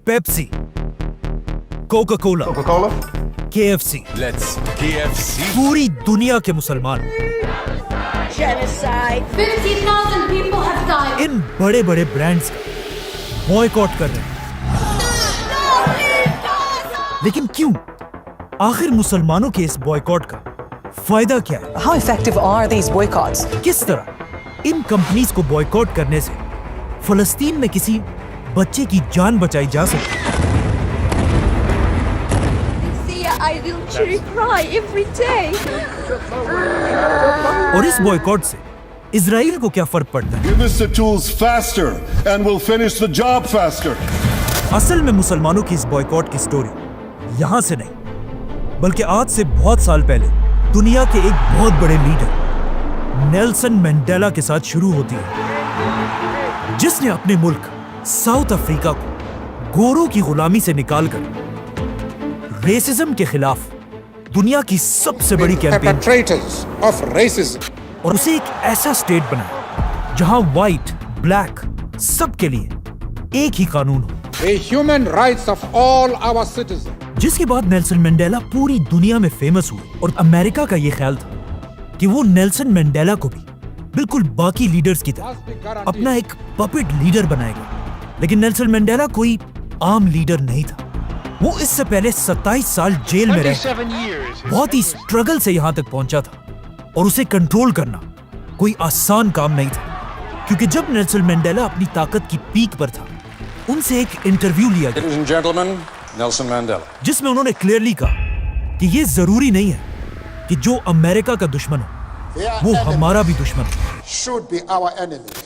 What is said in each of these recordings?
Pepsi, Coca Cola, KFC, Let's KFC. पूरी दुनिया के मुसलमान Genocide. 50,000 people have died. इन बड़े बड़े ब्रांड्स का बॉयकॉट कर रहे हैं। लेकिन क्यों? आखिर मुसलमानों के इस बॉयकॉट का फायदा क्या है? How effective are these boycotts? किस तरह इन कंपनीज को बॉयकॉट करने से फलस्तीन में किसी बच्चे की जान बचाई जा सकती है? See, I literally cry every day. और इस बॉयकॉट से इजराइल को क्या फर्क पड़ता है? Give us the tools faster and we'll finish the job faster. असल में मुसलमानों की इस बॉयकॉट की स्टोरी यहाँ से नहीं, बल्कि आज से बहुत साल पहले दुनिया के एक बहुत बड़े लीडर नेल्सन मंडेला के साथ शुरू होती है, जिसने अपने मुल्क साउथ अफ्रीका को गोरों की गुलामी से निकालकर रेसिज्म के खिलाफ दुनिया की सबसे बड़ी कैंपेन perpetrators of racism. और उसे एक ऐसा स्टेट बनाया जहां व्हाइट, ब्लैक सबके लिए एक ही कानून हो, The human rights of all our citizens. जिसके बाद नेल्सन मंडेला पूरी दुनिया में फेमस हुए। और अमेरिका का ये ख्याल था कि वो नेल्सन मंडेला को भी बिल्कुल बाकी लीडर्स की तरह अपना एक पपेट लीडर बनाएगा। लेकिन नेल्सन मंडेला कोई आम लीडर नहीं था। वो इससे पहले 27 साल जेल में रह बहुत ही स्ट्रगल से यहाँ तक पहुंचा था, और उसे कंट्रोल करना कोई आसान काम नहीं था, क्योंकि जब नेल्सन मंडेला अपनी ताकत की पीक पर था, उनसे एक इंटरव्यू लिया गया Ladies and gentlemen, Nelson Mandela. जिसमें उन्होंने क्लियरली कहा कि ये जरूरी नहीं है कि जो अमेरिका का दुश्मन हो Their वो enemies हमारा भी दुश्मन हो। should be our enemies.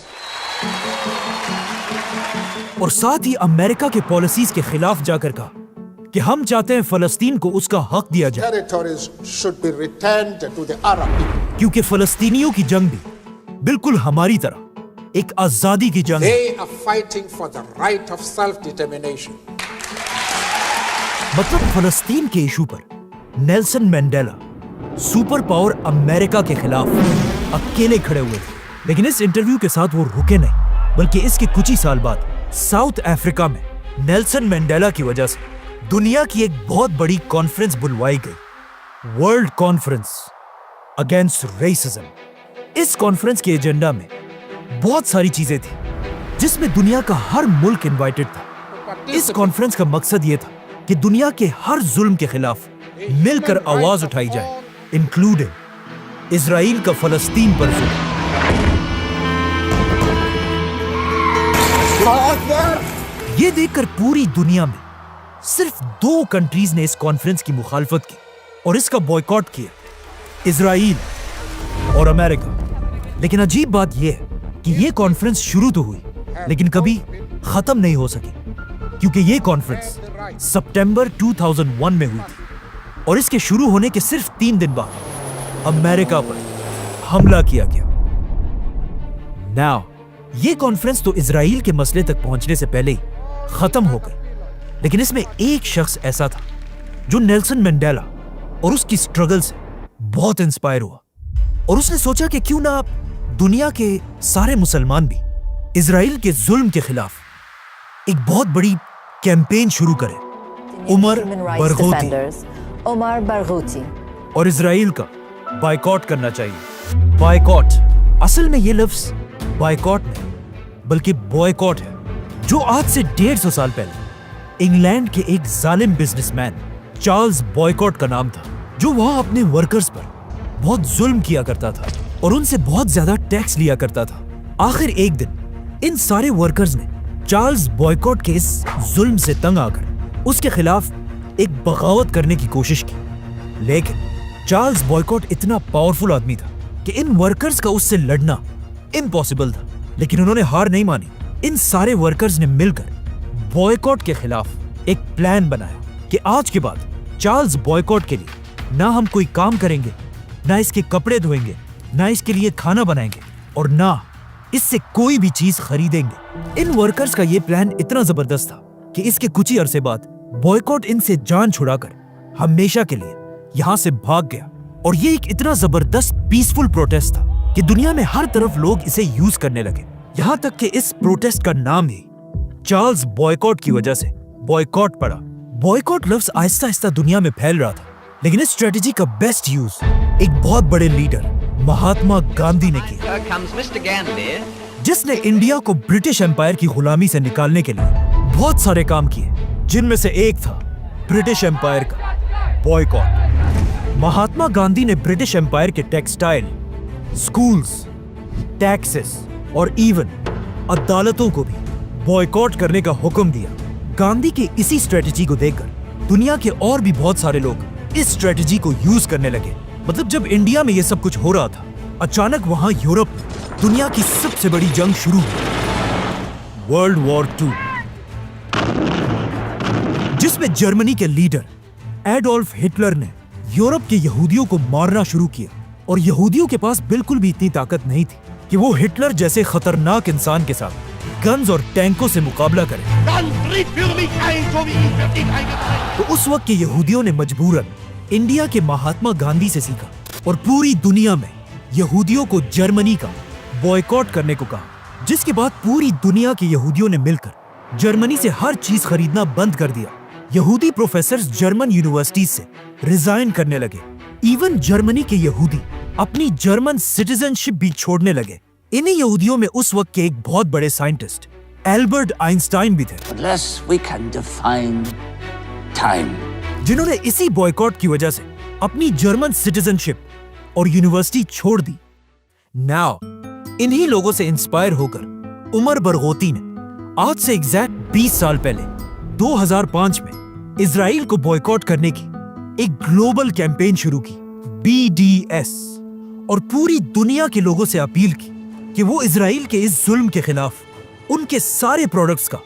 और साथ ही अमेरिका के पॉलिसीज के खिलाफ जाकर कहा कि हम चाहते हैं फलस्तीन को उसका हक दिया जाए, Territories should be returned to the Arab people. क्योंकि फलस्तीनियों की जंग भी बिल्कुल हमारी तरह एक आजादी की जंग है। They are fighting for the right of self-determination. मतलब फलस्तीन के इशू पर Nelson Mandela super power America के खिलाफ अकेले खड़े हुए थे। लेकिन इस इंटरव्यू के साथ वो रुके नहीं, बल्कि इसके कुछ ही साल बाद साउथ अफ्रीका में नेल्सन मंडेला की वजह से दुनिया की एक बहुत बड़ी कॉन्फ्रेंस बुलवाई गई, वर्ल्ड कॉन्फ्रेंस अगेंस्ट रेसिज्म। इस कॉन्फ्रेंस के एजेंडा में बहुत सारी चीजें थी, जिसमें दुनिया का हर मुल्क इनवाइटेड था। इस कॉन्फ्रेंस का मकसद ये था कि दुनिया के हर जुल्म के खिलाफ मिलकर आवाज उठाई जाए, इंक्लूडिंग इजराइल का फलस्तीन पर जुल्म। ये देखकर पूरी दुनिया में सिर्फ 2 कंट्रीज ने इस कॉन्फ्रेंस की मुखालफत की और इसका बॉयकॉट किया, इजराइल और अमेरिका। लेकिन अजीब बात यह है कि ये कॉन्फ्रेंस शुरू तो हुई, लेकिन कभी खत्म नहीं हो सकी, क्योंकि ये कॉन्फ्रेंस सितंबर 2001 में हुई थी और इसके शुरू होने के सिर्फ 3 दिन बाद अमेरिका पर हमला किया गया। नाउ ये कॉन्फ्रेंस तो इजराइल के मसले तक पहुंचने से पहले ही खत्म हो गई, लेकिन इसमें एक शख्स ऐसा था जो नेल्सन मंडेला और उसकी स्ट्रगल से बहुत इंस्पायर हुआ, और उसने सोचा कि क्यों ना दुनिया के सारे मुसलमान भी इजराइल के जुल्म के खिलाफ एक बहुत बड़ी कैंपेन शुरू करें। उमर बरगूती और इजराइल का बायकॉट करना चाहिए। बायकॉट, असल में ये लफ्ज बायकॉट नहीं बल्कि बॉयकॉट है, जो आज से 150 साल पहले इंग्लैंड के एक जालिम बिजनेसमैन चार्ल्स बॉयकॉट का नाम था, जो वहां अपने वर्कर्स पर बहुत जुल्म किया करता था और उनसे बहुत ज्यादा टैक्स लिया करता था। आखिर एक दिन इन सारे वर्कर्स ने चार्ल्स बॉयकॉट के इस जुल्म से तंग आकर उसके खिलाफ एक बगावत करने की कोशिश की। लेकिन चार्ल्स बॉयकॉट इतना पावरफुल आदमी था कि इन वर्कर्स का उससे लड़ना इम्पॉसिबल था। लेकिन उन्होंने हार नहीं मानी। इन सारे वर्कर्स ने मिलकर बॉयकॉट के खिलाफ एक प्लान बनाया कि आज के बाद चार्ल्स बॉयकॉट के लिए ना हम कोई काम करेंगे, ना इसके कपड़े धोएंगे, ना इसके लिए खाना बनाएंगे, और ना इससे कोई भी चीज खरीदेंगे। इन वर्कर्स का ये प्लान इतना जबरदस्त था कि इसके कुछ ही अरसे बाद बॉयकॉट इनसे जान छुड़ाकर हमेशा के लिए यहाँ से भाग गया। और ये एक इतना जबरदस्त पीसफुल प्रोटेस्ट था कि दुनिया में हर तरफ लोग इसे यूज करने लगे। यहाँ तक कि इस प्रोटेस्ट का नाम ही चार्ल्स बॉयकॉट की वजह से बॉयकॉट पड़ा। बॉयकॉट लफ्ज आहिस्ता आहिस्ता दुनिया में फैल रहा था, लेकिन इस स्ट्रेटेजी का बेस्ट यूज एक बहुत बड़े लीडर महात्मा गांधी ने किया, जिसने इंडिया को ब्रिटिश एम्पायर की गुलामी से निकालने के लिए बहुत सारे काम किए, जिनमें से एक था ब्रिटिश एम्पायर का बॉयकॉट। महात्मा गांधी ने ब्रिटिश एम्पायर के टेक्सटाइल, स्कूल्स, टैक्सेस और इवन अदालतों को भी बॉयकॉट करने का हुक्म दिया। गांधी की इसी स्ट्रेटेजी को देखकर दुनिया के और भी बहुत सारे लोग इस स्ट्रेटेजी को यूज करने लगे। मतलब जब इंडिया में ये सब कुछ हो रहा था, अचानक वहां यूरोप में दुनिया की सबसे बड़ी जंग शुरू हुई, वर्ल्ड वॉर 2, जिसमें जर्मनी के लीडर एडोल्फ हिटलर ने यूरोप के यहूदियों को मारना शुरू किया। और यहूदियों के पास बिल्कुल भी इतनी ताकत नहीं थी कि वो हिटलर जैसे खतरनाक इंसान के साथ गन्स और टैंकों से मुकाबला करें। तो उस वक्त के यहूदियों ने मजबूरन इंडिया के महात्मा गांधी से सीखा और पूरी दुनिया में यहूदियों को जर्मनी का बॉयकॉट करने को कहा, जिसके बाद पूरी दुनिया के यहूदियों ने मिलकर जर्मनी से हर चीज खरीदना बंद कर दिया। यहूदी प्रोफेसर्स जर्मन यूनिवर्सिटीज से रिजाइन करने लगे। इवन जर्मनी के यहूदी अपनी जर्मन सिटीजनशिप भी छोड़ने लगे। इन्हीं यहूदियों में उस वक्त के एक बहुत बड़े साइंटिस्ट एल्बर्ट आइंस्टाइन भी थे, जिन्होंने इसी बॉयकॉट की वजह से अपनी जर्मन सिटीजनशिप और यूनिवर्सिटी छोड़ दी। नाउ इन्हीं लोगों से इंस्पायर होकर उमर बरगोती ने आज से एग्जैक्ट 20 साल पहले 2005 में इजराइल को बॉयकॉट करने की एक ग्लोबल कैंपेन शुरू की, BDS, और पूरी दुनिया के लोगों से अपील की कि वो इजराइल के इस जुल्म के खिलाफ उनके सारे प्रोडक्ट्स का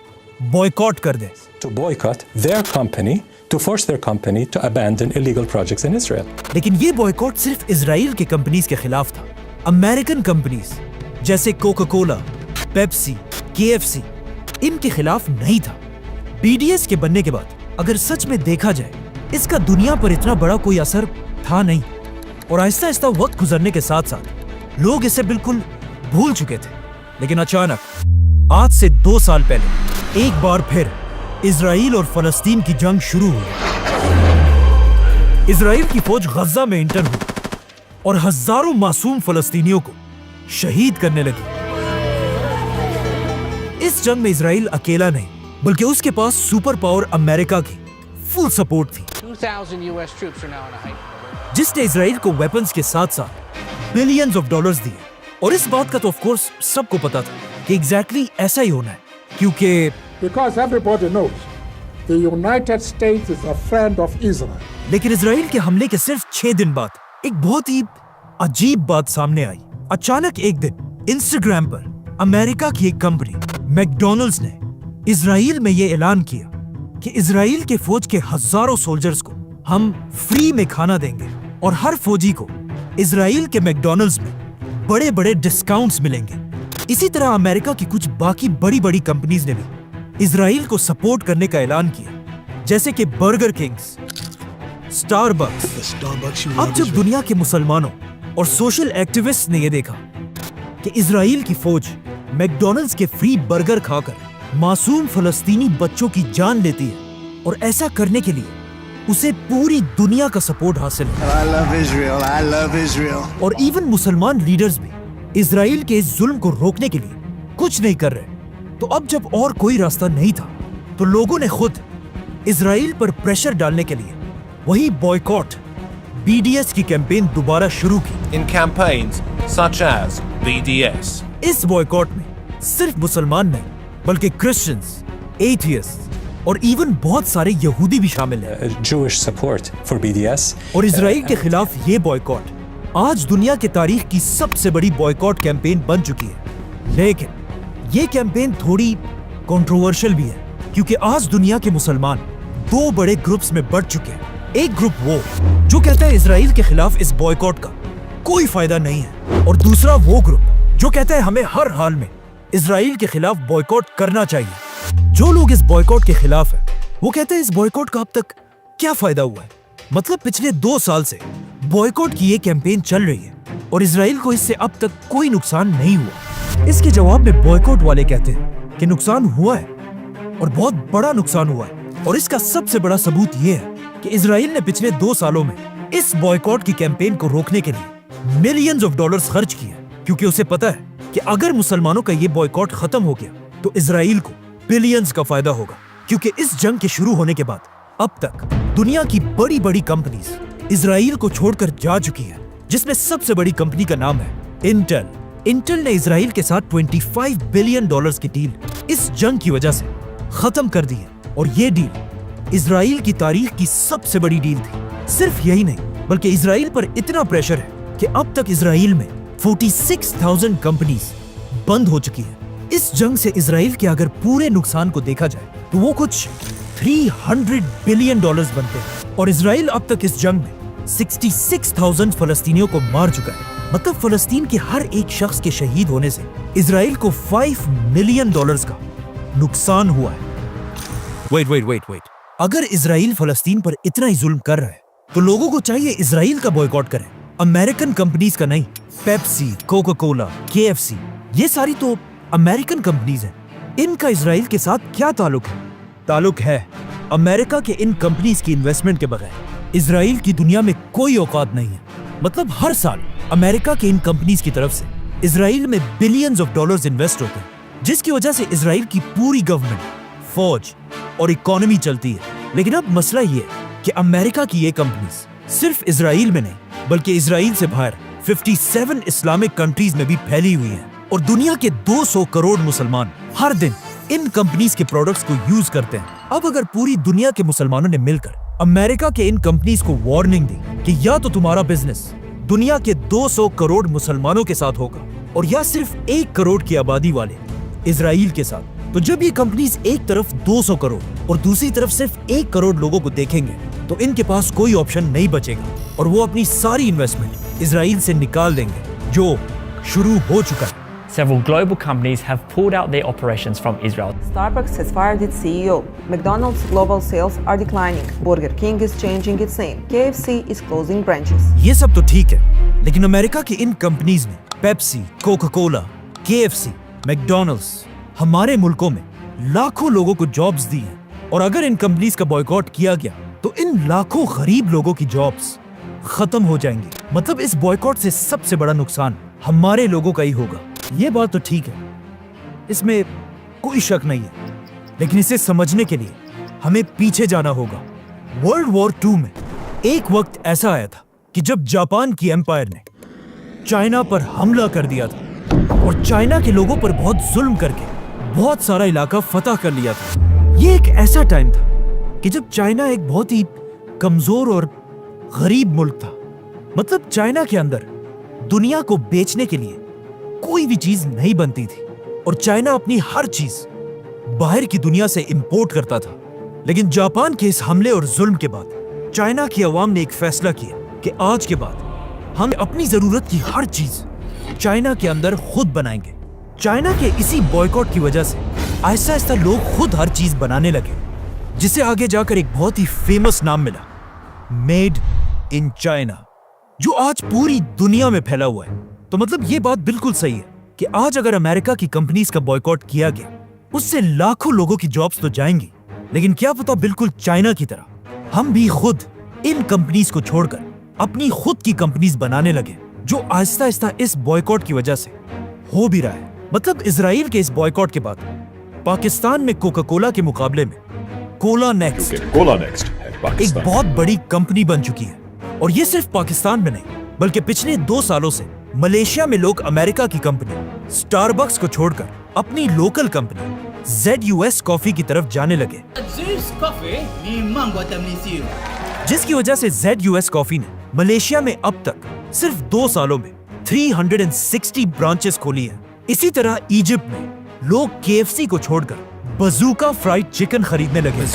बॉयकॉट कर दें। To boycott their company, to force their company to abandon illegal projects in Israel. लेकिन ये बॉयकॉट सिर्फ इजराइल के कंपनीज के खिलाफ था। अमेरिकन कंपनीज जैसे कोका कोला, पेप्सी, KFC इनके खिलाफ नहीं था। BDS के बनने के बाद अगर सच में देखा जाए, इसका दुनिया पर इतना बड़ा कोई असर था नहीं। और आहिस्ता आहिस्ता वक्त गुजरने के साथ साथ लोग इसे बिल्कुल भूल चुके थे। लेकिन अचानक आज से 2 साल पहले एक बार फिर इजराइल और फलस्तीन की जंग शुरू हुई। इजराइल की फौज गजा में इंटर हुई और हजारों मासूम फलस्तीनियों को शहीद करने लगी। इस जंग में इजराइल अकेला नहीं, बल्कि उसके पास सुपर पावर अमेरिका की फुल सपोर्ट थी, 2,000 US troops are now on a hike. जिसने इजराइल को वेपन्स के साथ साथ बिलियंस ऑफ डॉलर्स दिए। और इस बात का तो ऑफ कोर्स सबको पता था कि एग्जैक्टली ऐसा ही होना है, क्योंकि Because everybody knows the United States is a friend of Israel. लेकिन इजराइल के हमले के सिर्फ 6 दिन बाद एक बहुत ही अजीब बात सामने आई। अचानक एक दिन इंस्टाग्राम पर अमेरिका की एक कंपनी मैकडॉनल्ड्स ने इजराइल में ये ऐलान किया कि इजराइल के फौज के हजारों सोल्जर्स को हम फ्री में खाना देंगे और हर फौजी को इजराइल के मैकडॉनल्ड्स में बड़े बड़े डिस्काउंट्स मिलेंगे। इसी तरह अमेरिका की कुछ बाकी बड़ी बड़ी कंपनीज ने भी इजराइल को सपोर्ट करने का ऐलान किया, जैसे कि बर्गर किंग्स, स्टारबक्स। अब जब दुनिया के मुसलमानों और सोशल एक्टिविस्ट ने यह देखा कि इजराइल की फौज मैकडॉनल्ड्स के फ्री बर्गर खाकर मासूम फलस्तीनी बच्चों की जान लेती है, और ऐसा करने के लिए उसे पूरी दुनिया का सपोर्ट हासिल है। I love Israel. I love Israel. और इवन मुसलमान लीडर्स भी इजराइल के इस जुल्म को रोकने के लिए कुछ नहीं कर रहे। तो अब जब और कोई रास्ता नहीं था, तो लोगों ने खुद इजराइल पर प्रेशर डालने के लिए वही बॉयकॉट BDS की कैंपेन दोबारा शुरू की। In campaigns such as BDS. इस बॉयकॉट में सिर्फ मुसलमान नहीं, बल्कि क्रिश्चियंस, एथियस्ट और इवन बहुत सारे यहूदी भी शामिल हैं। Jewish support for BDS. और इजराइल के खिलाफ ये बॉयकॉट आज दुनिया के तारीख की सबसे बड़ी बॉयकॉट कैंपेन बन चुकी है। लेकिन ये कैंपेन थोड़ी कंट्रोवर्शियल भी है, क्योंकि आज दुनिया के मुसलमान 2 बड़े ग्रुप्स में बढ़ चुके हैं। एक ग्रुप वो जो कहता है इजराइल के खिलाफ इस बॉयकॉट का कोई फायदा नहीं है, और दूसरा वो ग्रुप जो कहता है हमें हर हाल में इजराइल के खिलाफ बॉयकॉट करना चाहिए। जो लोग इस बॉयकॉट के खिलाफ हैं, वो कहते हैं इस बॉयकॉट का अब तक क्या फायदा हुआ है। मतलब पिछले 2 साल से बॉयकॉट की ये कैंपेन चल रही है और इजराइल को इससे अब तक कोई नुकसान नहीं हुआ। इसके जवाब में बॉयकॉट वाले कहते हैं कि नुकसान हुआ है और बहुत बड़ा नुकसान हुआ है। اور اس کا سب سے بڑا ثبوت یہ ہے کہ اسرائیل نے پچھلے 2 سالوں میں اس بوائکاٹ کی کیمپین کو روکنے کے لیے ملینز آف ڈالرز خرچ کیے، کیونکہ اسے پتا ہے کہ اگر مسلمانوں کا یہ بوائکاٹ ختم ہو گیا تو اسرائیل کو بلینز کا فائدہ ہوگا، کیونکہ اس جنگ کے شروع ہونے کے بعد اب تک دنیا کی بڑی بڑی کمپنیز اسرائیل کو چھوڑ کر جا چکی ہیں، جس میں سب سے بڑی کمپنی کا نام ہے انٹل۔ انٹل نے اسرائیل کے ساتھ $25 بلین کی ڈیل اس جنگ کی وجہ سے ختم کر دی ہے، اور یہ ڈیل اسرائیل کی تاریخ کی سب سے بڑی ڈیل تھی۔ صرف یہی نہیں بلکہ اسرائیل پر اتنا پریشر ہے کہ اب تک اسرائیل میں 46,000 کمپنیز بند ہو چکی ہیں۔ اس جنگ سے اسرائیل کے اگر پورے نقصان کو دیکھا جائے تو وہ کچھ $300 بلین بنتے ہیں، اور اسرائیل اب تک اس جنگ میں 66,000 فلسطینیوں کو مار چکا ہے۔ مطلب فلسطین کے ہر ایک شخص کے شہید ہونے سے اسرائیل کو $5 ملین کا نقصان ہوا ہے۔ ویٹ اگر اسرائیل فلسطین پر اتنا ہی ظلم کر رہا ہے تو لوگوں کو چاہیے اسرائیل کا بوائکاٹ کریں، امریکن کمپنیز کا نہیں۔ پیپسی، کوکا کولا، KFC، یہ ساری تو امریکن کمپنیز ہیں، ان کا اسرائیل کے ساتھ کیا تعلق ہے؟ تعلق ہے امریکہ کے ان کمپنیز کی انویسٹمنٹ کے بغیر اسرائیل کی دنیا میں کوئی اوقات نہیں ہے۔ مطلب ہر سال امریکہ کے ان کمپنیز کی طرف سے اسرائیل میں بلینز آف ڈالرز انویسٹ ہوتے ہیں، جس کی وجہ سے اسرائیل کی پوری گورنمنٹ، فوج اور اکانومی چلتی ہے۔ لیکن اب مسئلہ یہ ہے کہ امریکہ کی یہ کمپنیز صرف اسرائیل میں نہیں بلکہ اسرائیل سے باہر 57 اسلامک کنٹریز میں بھی پھیلی ہوئی ہیں، اور دنیا کے 200 کروڑ مسلمان ہر دن ان کمپنیز کے پروڈکٹس کو یوز کرتے ہیں۔ اب اگر پوری دنیا کے مسلمانوں نے مل کر امریکہ کے ان کمپنیز کو وارننگ دی کہ یا تو تمہارا بزنس دنیا کے 200 کروڑ مسلمانوں کے ساتھ ہوگا اور یا صرف 1 کروڑ کی آبادی والے اسرائیل کے ساتھ، تو جب یہ کمپنیز ایک طرف 200 کروڑ اور دوسری طرف صرف 1 کروڑ لوگوں کو دیکھیں گے تو ان کے پاس کوئی آپشن نہیں بچے گا، اور وہ اپنی ساری انویسٹمنٹ اسرائیل سے نکال دیں گے، جو شروع ہو چکا ہے۔ Several global companies have pulled out their operations from Israel. Starbucks has fired its CEO. McDonald's global sales are declining. Burger King is changing its name. KFC is closing branches. یہ سب تو ٹھیک ہے، لیکن امریکہ کی ان کمپنیز نے Pepsi, Coca Cola, KFC، McDonald's ہمارے ملکوں میں لاکھوں لوگوں کو جابز دی ہیں، اور اگر ان کمپنیز کا بوائکاٹ کیا گیا تو ان لاکھوں غریب لوگوں کی جابز ختم ہو جائیں گی۔ مطلب اس بوائکاٹ سے سب سے بڑا نقصان ہمارے لوگوں کا ہی ہوگا۔ یہ بات تو ٹھیک ہے، اس میں کوئی شک نہیں ہے، لیکن اسے سمجھنے کے لیے ہمیں پیچھے جانا ہوگا۔ ورلڈ وار 2 میں ایک وقت ایسا آیا تھا کہ جب جاپان کی ایمپائر نے چائنا پر حملہ کر دیا تھا اور چائنا کے لوگوں پر بہت ظلم کر کے بہت سارا علاقہ فتح کر لیا تھا۔ یہ ایک ایسا ٹائم تھا کہ جب چائنا ایک بہت ہی کمزور اور غریب ملک تھا۔ مطلب چائنا کے اندر دنیا کو بیچنے کے لیے کوئی بھی چیز نہیں بنتی تھی، اور چائنا اپنی ہر چیز باہر کی دنیا سے امپورٹ کرتا تھا۔ لیکن جاپان کے اس حملے اور ظلم کے بعد چائنا کی عوام نے ایک فیصلہ کیا کہ آج کے بعد ہم اپنی ضرورت کی ہر چیز چائنا کے اندر خود بنائیں گے۔ چائنا کے اسی بوائکاٹ کی وجہ سے آہستہ آہستہ لوگ خود ہر چیز بنانے لگے، جسے آگے جا کر ایک بہت ہی فیمس نام ملا، میڈ ان چائنا، جو آج پوری دنیا میں پھیلا ہوا ہے۔ تو مطلب یہ بات بالکل صحیح ہے کہ آج اگر امریکہ کی کمپنیز کا بوائکاٹ کیا گیا، اس سے لاکھوں لوگوں کی جابز تو جائیں گی، لیکن کیا پتا بالکل چائنا کی طرح ہم بھی خود ان کمپنیز کو چھوڑ کر اپنی خود کی کمپنیز بنانے لگے، جو آہستہ آہستہ اس بوائکاٹ کی وجہ سے ہو بھی رہا ہے۔ مطلب اسرائیل کے اس بوائکاٹ کے بعد پاکستان میں کوکا کولا کے مقابلے میں کولا نیکسٹ ایک بہت بڑی کمپنی بن چکی ہے، اور یہ صرف پاکستان میں نہیں بلکہ پچھلے 2 سالوں سے ملیشیا میں لوگ امریکہ کی کمپنی اسٹاربکس کو چھوڑ کر اپنی لوکل کمپنی ZUS کافی کی طرف جانے لگے، جس کی وجہ سے ZUS کافی نے ملیشیا میں اب تک صرف 2 سالوں میں 360 برانچز کھولی ہیں۔ اسی طرح ایجپٹ میں لوگ KFC کو چھوڑ کر بزوکا فرائیڈ چکن خریدنے لگے،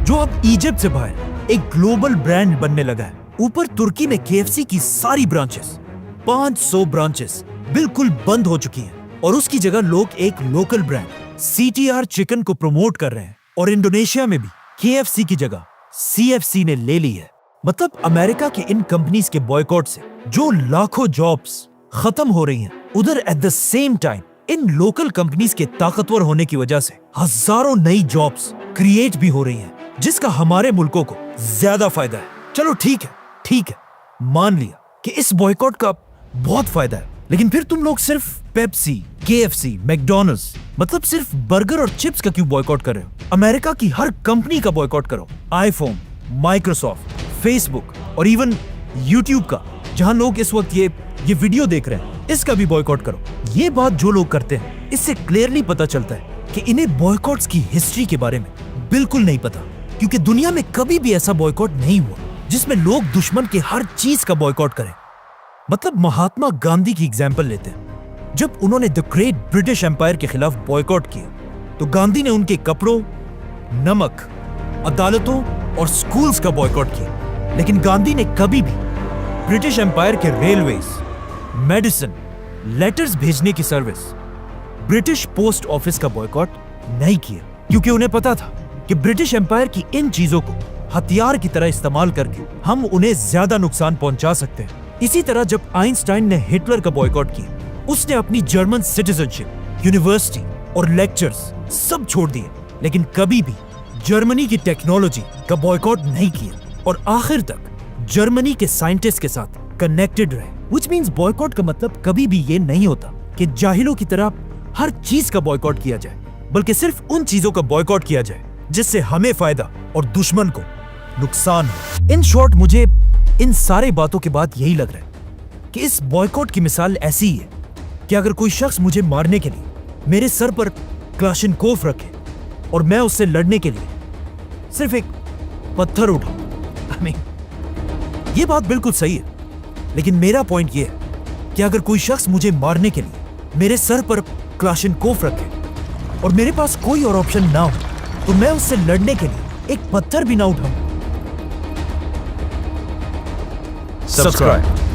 جو اب ایجپٹ سے باہر ایک گلوبل برانڈ بننے لگا ہے۔ اوپر ترکی میں KFC کی ساری برانچز 500 برانچز بالکل بند ہو چکی ہیں، اور اس کی جگہ لوگ ایک لوکل برانڈ CTR چکن کو پروموٹ کر رہے ہیں، اور انڈونیشیا میں بھی KFC کی جگہ CFC نے لے لی ہے۔ مطلب امریکہ کے ان کمپنیز کے بوائکاٹ سے جو لاکھوں جابز ختم ہو رہی ہیں، ادھر ایٹ دا سیم ٹائم इन लोकल कंपनीज के ताकतवर होने की वजह से हजारों नई जॉब्स क्रिएट भी हो रही हैं, जिसका हमारे मुल्कों को ज्यादा फायदा है। चलो ठीक है, मान लिया कि इस बॉयकॉट का बहुत फायदा है, लेकिन फिर तुम लोग सिर्फ पेप्सी, KFC, मैकडॉनल्ड्स, मतलब सिर्फ बर्गर और चिप्स का क्यों बॉयकॉट कर रहे हो? अमेरिका की हर कंपनी का बॉयकॉट करो। आईफोन, माइक्रोसॉफ्ट, फेसबुक और इवन यूट्यूब का, जहां लोग इस वक्त ये वीडियो देख रहे हैं, इसका भी बॉयकॉट करो। ये बात जो लोग करते हैं, इससे क्लियरली पता चलता है कि इन्हें बॉयकॉट्स की हिस्ट्री के बारे में बिल्कुल नहीं पता, क्योंकि दुनिया में कभी भी ऐसा बॉयकॉट नहीं हुआ जिसमें लोग दुश्मन के हर चीज का बॉयकॉट करें। मतलब महात्मा गांधी की एग्जाम्पल लेते हैं। जब उन्होंने द ग्रेट ब्रिटिश एम्पायर के खिलाफ बॉयकॉट किया, तो गांधी ने उनके कपड़ों, नमक, अदालतों और स्कूल्स का बॉयकॉट किया। लेकिन गांधी ने कभी भी ब्रिटिश एम्पायर के रेलवेज, मेडिसिन, लेटर्स भेजने की सर्विस, ब्रिटिश पोस्ट ऑफिस का बॉयकॉट नहीं किया, क्योंकि उन्हें पता था कि ब्रिटिश एम्पायर की इन चीजों को हथियार की तरह इस्तेमाल करके हम उन्हें ज्यादा नुकसान पहुंचा सकते हैं। इसी तरह जब आइंस्टाइन ने हिटलर का बॉयकॉट किया, उसने अपनी जर्मन सिटीजनशिप, यूनिवर्सिटी और लेक्चर्स सब छोड़ दिए, लेकिन कभी भी जर्मनी की टेक्नोलॉजी का बॉयकॉट नहीं किया और आखिर तक जर्मनी के साइंटिस्ट के साथ कनेक्टेड रहे। Which means बॉयकॉट का मतलब कभी भी ये नहीं होता कि जाहिलों की तरह हर चीज का बॉयकॉट किया जाए, बल्कि सिर्फ उन चीजों का बॉयकॉट किया जाए जिससे हमें फायदा और दुश्मन को नुकसान हो। इन शॉर्ट, मुझे इन सारे बातों के बाद यही लग रहा है कि इस बॉयकॉट की मिसाल ऐसी ही है कि अगर कोई शख्स मुझे मारने के लिए मेरे सर पर क्लाशिनकोफ रखे और मैं उससे लड़ने के लिए सिर्फ एक पत्थर उठाऊं। ये बात बिल्कुल सही है, लेकिन मेरा पॉइंट ये है कि अगर कोई शख्स मुझे मारने के लिए मेरे सर पर क्लाशिनकोफ रखे और मेरे पास कोई और ऑप्शन ना हो, तो मैं उससे लड़ने के लिए एक पत्थर भी ना उठाऊं। सब्सक्राइब।